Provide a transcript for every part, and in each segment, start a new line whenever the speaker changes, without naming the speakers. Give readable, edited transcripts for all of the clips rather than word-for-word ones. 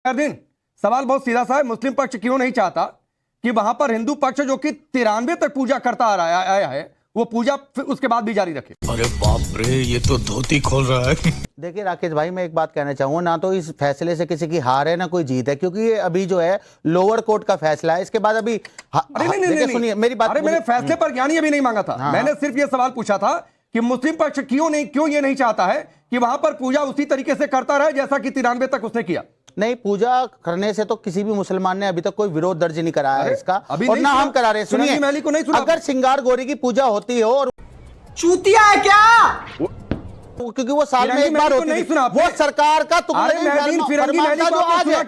दिन सवाल बहुत सीधा सा है, मुस्लिम पक्ष क्यों नहीं चाहता कि वहां पर हिंदू पक्ष जो कि 93 तक पूजा करता आया है वो पूजा उसके बाद भी जारी रखे।
अरे बाप रे, ये तो धोती खोल रहा है।
देखिए राकेश भाई, मैं एक बात कहना चाहूंगा, ना तो इस फैसले से किसी की हार है ना कोई जीत है, क्योंकि ये अभी जो है लोअर कोर्ट का फैसला है। इसके बाद अभी सुनिए मेरी बात।
अरे मैंने फैसले पर ज्ञानी अभी नहीं मांगा था। मैंने सिर्फ ये सवाल पूछा था कि मुस्लिम पक्ष क्यों ये नहीं चाहता है कि वहां पर पूजा उसी तरीके से करता रहे जैसा कि 93 तक उसने किया।
नहीं, पूजा करने से तो किसी भी मुसलमान ने अभी तक कोई विरोध दर्ज नहीं कराया है इसका, और ना हम करा रहे। सुनिए, अगर श्रृंगार गौरी की पूजा होती हो और
चूतिया है क्या,
क्योंकि वो साल में एक बार होती है, वो सरकार का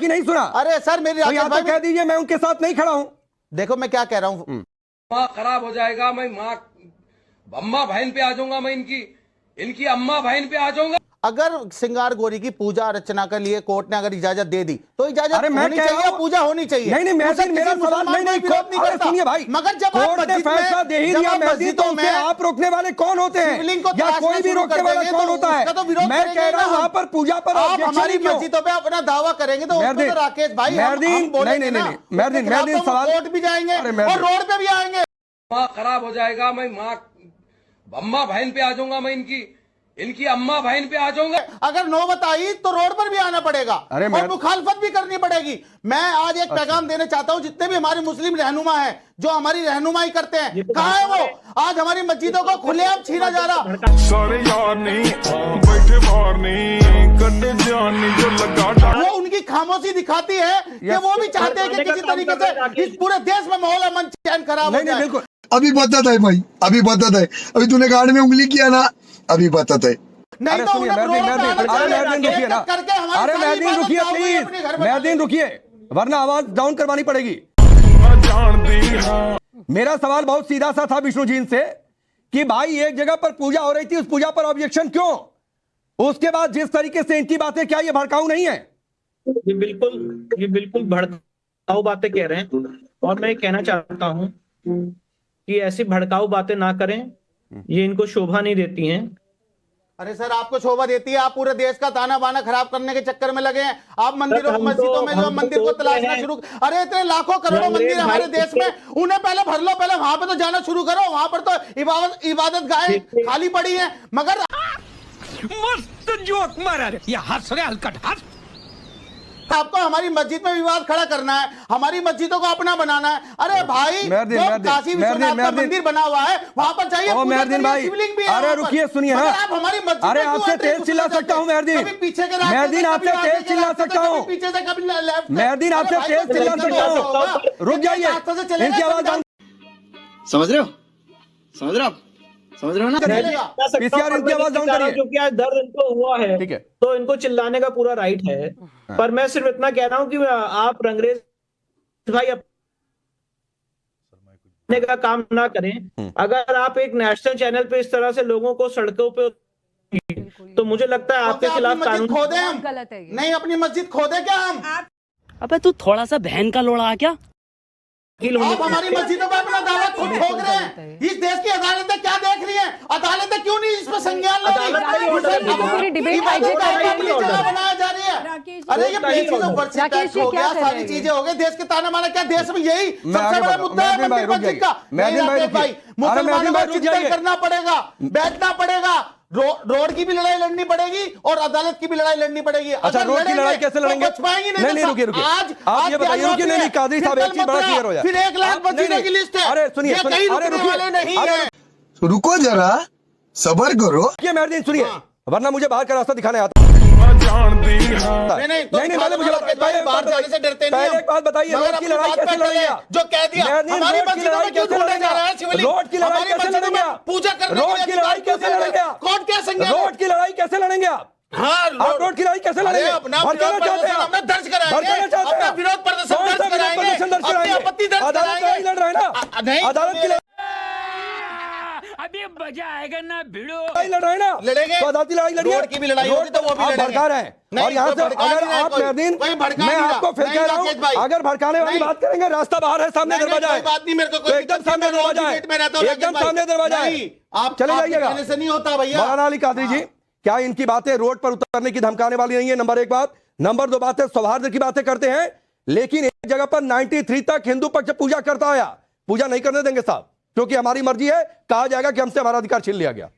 नहीं सुना।
अरे सर मेरी
कह दीजिए मैं उनके साथ नहीं खड़ा हूं।
देखो मैं क्या कह रहा हूं,
माँ खराब हो जाएगा, मैं माँ अम्मा बहन पे आ जाऊंगा, मैं इनकी अम्मा बहन पे आ जाऊंगा।
अगर श्रृंगार गौरी की पूजा अर्चना के लिए कोर्ट ने अगर इजाजत दे दी तो इजाजत होनी चाहिए, पूजा होनी चाहिए।
नहीं मेरा सवाल नहीं सुनिए भाई,
मगर जब
कोर्ट ने फैसला दे ही दिया मस्जिदों में, आप रोकने वाले कौन होते हैं या कोई भी रोकने वाला कौन होता है? मैं कह रहा हूं वहां पर पूजा पर
आप हमारी मस्जिदों पे अपना दावा करेंगे तो राकेश भाई
नहीं सवाल
कोर्ट भी जाएंगे और रोड पे भी आएंगे।
माँ खराब हो जाएगा, मैं माँ अम्मा बहन पे आ जाऊंगा, मैं इनकी अम्मा बहन पे आ जाऊंगा।
अगर नौबत आई तो रोड पर भी आना पड़ेगा और मुखालफत भी करनी पड़ेगी। मैं आज एक पैगाम देना चाहता हूं, जितने भी हमारे मुस्लिम रहनुमा हैं जो हमारी रहनुमाई करते हैं, कहां है वो? आज हमारी मस्जिदों को खुलेआम छीना जा रहा।
सारे यार नहीं बैठे बाहर नहीं गड्ढे जान नहीं जो लगा,
वो उनकी खामोशी दिखाती है कि वो भी चाहते हैं कि किसी तरीके से इस पूरे देश में माहौल अमन चैन खराब हो जाए।
अभी बता है भाई, अभी बता है, अभी तूने गाड़ में उंगली किया ना, अभी बता है।
नहीं तो
महदीन रुकिए वरना आवाज डाउन करवानी पड़ेगी। मेरा सवाल बहुत सीधा सा था विष्णु जी से कि भाई एक जगह पर पूजा हो रही थी, उस पूजा पर ऑब्जेक्शन क्यों? उसके बाद जिस तरीके से इनकी बातें, क्या ये भड़काऊ नहीं है?
ये बिल्कुल भड़काऊ बातें कह रहे हैं, और मैं कहना चाहता हूं कि ऐसी भड़काऊ बातें ना करें, ये इनको शोभा नहीं देती हैं।
अरे सर, आपको शोभा देती है, आप पूरे देश का ताना बाना खराब करने के चक्कर में लगे हैं। आप मंदिरों मस्जिदों में जो मंदिर को तलाशना शुरू, अरे इतने लाखों करोड़ों मंदिर हमारे देश में, उन्हें पहले भर लो, पहले वहां पे तो जाना शुरू करो। वहां पर तो इबादत गाहें खाली पड़ी है। मगर
मस्त जोक मारा रे, ये हंस रहे हलकट हंस।
आपको हमारी मस्जिद में विवाद खड़ा करना है, हमारी मस्जिदों को अपना बनाना है। अरे भाई, काशी विश्वनाथ का मंदिर बना हुआ है, वहां पर जाइए, शिवलिंग भी है।
अरे रुकिए, सुनिए ना,
आप हमारी मस्जिद,
अरे आपसे तेज चिल्ला सकता हूँ मेहरदीन,
पीछे के
मेहरदीन आपसे तेज चिल्ला सकता हूँ,
पीछे से कभी लेफ्ट,
मेहरदीन आपसे तेज चिल्ला सकता हूँ। रुक जाइए, इनकी आवाज
समझ रहे हो ना?
पीसीआर इनकी आवाज डाउन करिए।
क्योंकि आज दर्द इनको हुआ है,
ठीक है,
तो इनको चिल्लाने का पूरा राइट है। पर मैं सिर्फ इतना कह रहा हूं कि आप रंगरेज भाई अपने का काम ना करें। अगर आप एक नेशनल चैनल पे इस तरह से लोगों को सड़कों पे, तो मुझे लगता है आपके खिलाफ कानून
खोदे हम नहीं, अपनी मस्जिद खोदे क्या हम?
अबे तू थोड़ा सा बहन का लोड़ा आ क्या?
आप हमारी मस्जिदों पर अपना दावा खुद ठोक रहे हैं। इस देश की अदालतें क्या देख रही हैं? अदालतें क्यों नहीं इस पर संज्ञान ले रही? बनाया जा रही है। अरे ये प्लेसेस ऑफ वर्शिप एक्ट हो गया, सारी चीजें हो गई, देश के ताना माना क्या, देश में यही सबसे बड़ा मुद्दा है मंदिर मस्जिद का। भाई मुसलमानों को चिंता करना पड़ेगा, बैठना पड़ेगा, रोड की भी लड़ाई लड़नी पड़ेगी और अदालत की भी लड़ाई लड़नी पड़ेगी।
अच्छा, रोड की लड़ाई कैसे लड़ेंगे?
नहीं,
रुकिए, आप ये बताइए, रुकिए, नहीं कादरी साहब, एक चीज बड़ा क्लियर हो जाए।
फिर 1 लाख मस्जिदों की लिस्ट है।
अरे सुनिए,
रुको जरा, सबर करो।
मेहरदीन सुनिए, वरना मुझे बाहर का रास्ता दिखाने आता। नहीं, पहले बाहर जाने से डरते नहीं। एक बात बताइए, रोड की लड़ाई कैसे लड़ेंगे?
जो कह दिया हमारी मस्जिदों में क्यों ढूंढने जा रहा है शिवलिंग?
रोड की लड़ाई कैसे लड़ेंगे?
पूजा करने
रोड की लड़ाई कैसे लड़ेंगे?
कोर्ट क्या संज्ञान?
रोड की लड़ाई कैसे लड़ेंगे आप? आप रोड की लड़ाई कैसे लड़ेंगे? भड़काना चाहते हैं,
अपना दर्ज कराएंगे, अपना विरोध प्रदर्शन दर्ज कराएंगे, अपनी आपत्ति दर्ज कराएंगे।
लड़ रहे हैं ना,
नहीं
अदालत की
अभी मजा आएगा ना, भिड़ो
लड़ रहे हैं ना,
लड़ेंगे,
तो अदालती लड़ाई लड़िए।
रोड की भी लड़ाई होगी तो वो भी लड़ेंगे।
भड़का रहे हैं, और यहाँ से अगर आप मेहरदीन, मैं आपको फिर कह रहा हूँ, अगर भड़काने वाली बात करेंगे, रास्ता बाहर है, सामने दरवाजा है,
बात नहीं, मेरे को
एकदम सामने दरवाजा है, एकदम सामने दरवाजा है,
आप
चले जाइएगा।
नहीं होता भैया।
मौलाना अली कादरी जी, क्या इनकी बातें रोड पर उतरने की धमकाने वाली नहीं है? नंबर 1 बात। नंबर 2 बात है, सौहार्द की बातें करते हैं, लेकिन एक जगह पर 93 तक हिंदू पक्ष पूजा करता आया। पूजा नहीं करने देंगे साहब, क्योंकि हमारी मर्जी है, कहा जाएगा कि हमसे हमारा अधिकार छीन लिया गया।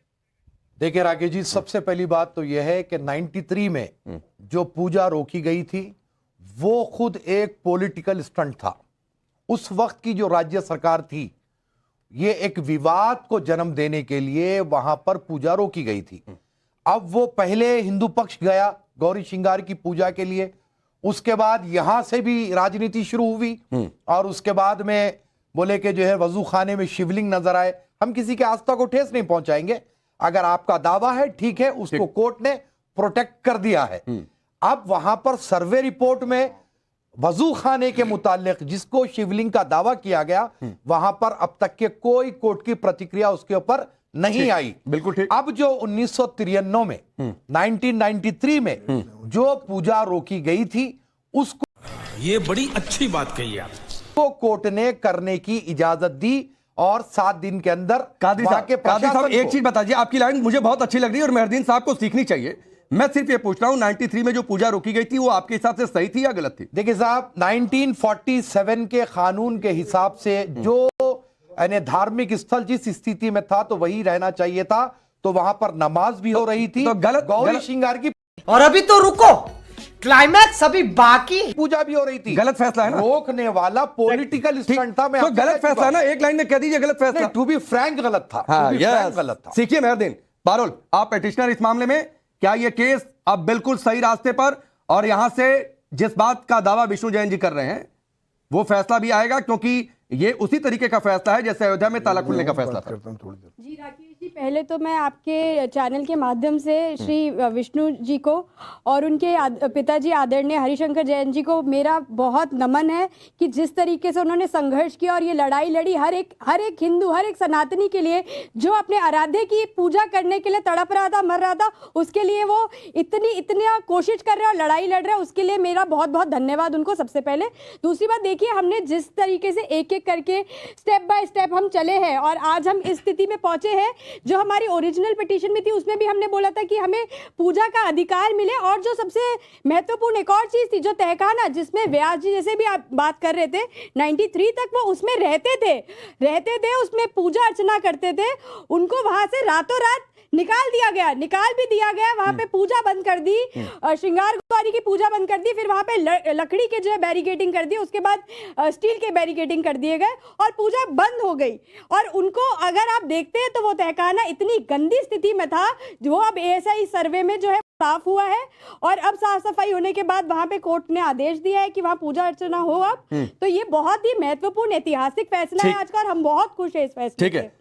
देखिए राकेश जी, सबसे पहली बात तो यह है कि 93 में जो पूजा रोकी गई थी वो खुद एक पॉलिटिकल स्टंट था। उस वक्त की जो राज्य सरकार थी, ये एक विवाद को जन्म देने के लिए वहां पर पूजा रोकी गई थी। अब वो पहले हिंदू पक्ष गया गौरी श्रृंगार की पूजा के लिए, उसके बाद यहां से भी राजनीति शुरू हुई और उसके बाद में बोले कि जो है वजू खाने में शिवलिंग नजर आए। हम किसी के आस्था को ठेस नहीं पहुंचाएंगे, अगर आपका दावा है ठीक है, उसको कोर्ट ने प्रोटेक्ट कर दिया है। अब वहां पर सर्वे रिपोर्ट में वजू खाने के मुतालिक जिसको शिवलिंग का दावा किया गया, वहां पर अब तक के कोई कोर्ट की प्रतिक्रिया उसके ऊपर नहीं आई।
बिल्कुल ठीक।
अब जो 1993 में 1993 में जो पूजा रोकी गई थी, उसको
ये बड़ी अच्छी बात कही आप।
तो कोर्ट ने करने की इजाजत दी और 7 दिन के अंदर
कादरी साहब एक चीज बताइए, आपकी लाइन मुझे बहुत अच्छी लग रही है और मेहरदीन साहब को सीखनी चाहिए। मैं सिर्फ ये पूछ रहा हूं, 93 में जो पूजा रोकी गई थी वो आपके हिसाब से सही थी या गलत थी?
देखिए साहब, 1947 के कानून के हिसाब से जो यानी धार्मिक स्थल जिस स्थिति में था तो वही रहना चाहिए था, तो वहां पर नमाज भी हो रही थी,
तो गलत
गौरी श्रृंगार की
और अभी तो रुको, क्लाइमैक्स अभी बाकी,
पूजा भी हो रही थी।
गलत फैसला है ना,
रोकने वाला पॉलिटिकल स्टंट था। मैं
तो गलत फैसला ना, एक लाइन में कह दीजिए गलत फैसला।
टू बी फ्रैंक गलत था।
हाँ,
गलत था।
सीखिए मेहरदीन पारोल, आप पेटिशनर इस मामले में, क्या ये केस अब बिल्कुल सही रास्ते पर, और यहां से जिस बात का दावा विष्णु जैन जी कर रहे हैं वो फैसला भी आएगा, क्योंकि ये उसी तरीके का फैसला है जैसे अयोध्या में ताला खुलने का फैसला था।
जी राकेश जी, पहले तो मैं आपके चैनल के माध्यम से श्री विष्णु जी को और उनके पिताजी आदरणीय हरिशंकर जैन जी को मेरा बहुत नमन है कि जिस तरीके से उन्होंने संघर्ष किया और ये लड़ाई लड़ी, हर एक हिंदू, हर एक सनातनी के लिए जो अपने आराध्य की पूजा करने के लिए तड़प रहा था, मर रहा था, उसके लिए वो इतनी कोशिश कर रहे हैं और लड़ाई लड़ रहे हैं, उसके लिए मेरा बहुत बहुत धन्यवाद उनको सबसे पहले। दूसरी बात देखिए, हमने जिस तरीके से एक करके स्टेप बाय स्टेप हम चले हैं और आज हम इस स्थिति में पहुंचे हैं। जो हमारी ओरिजिनल पिटीशन में थी उसमें भी हमने बोला था कि हमें पूजा का अधिकार मिले, और जो सबसे महत्वपूर्ण एक और चीज थी जो तहखाना, जिसमें व्यास जी जैसे भी आप बात कर रहे थे, 93 तक वो उसमें रहते थे, उसमें पूजा अर्चना करते थे, उनको वहां से रातों रात निकाल भी दिया गया, वहां पे पूजा बंद कर दी, श्रृंगार गौरी की पूजा बंद कर दी, फिर वहां पे लकड़ी के जो है बैरिकेडिंग कर दी, उसके बाद स्टील के बैरिकेडिंग कर दिए गए और पूजा बंद हो गई। और उनको अगर आप देखते हैं तो वो तहखाना इतनी गंदी स्थिति में था, जो अब ASI सर्वे में जो है साफ हुआ है, और अब साफ सफाई होने के बाद वहां पे कोर्ट ने आदेश दिया है कि वहां पूजा अर्चना हो अब। तो ये बहुत ही महत्वपूर्ण ऐतिहासिक फैसला है आज का, और हम बहुत खुश है इस फैसले से।
ठीक है।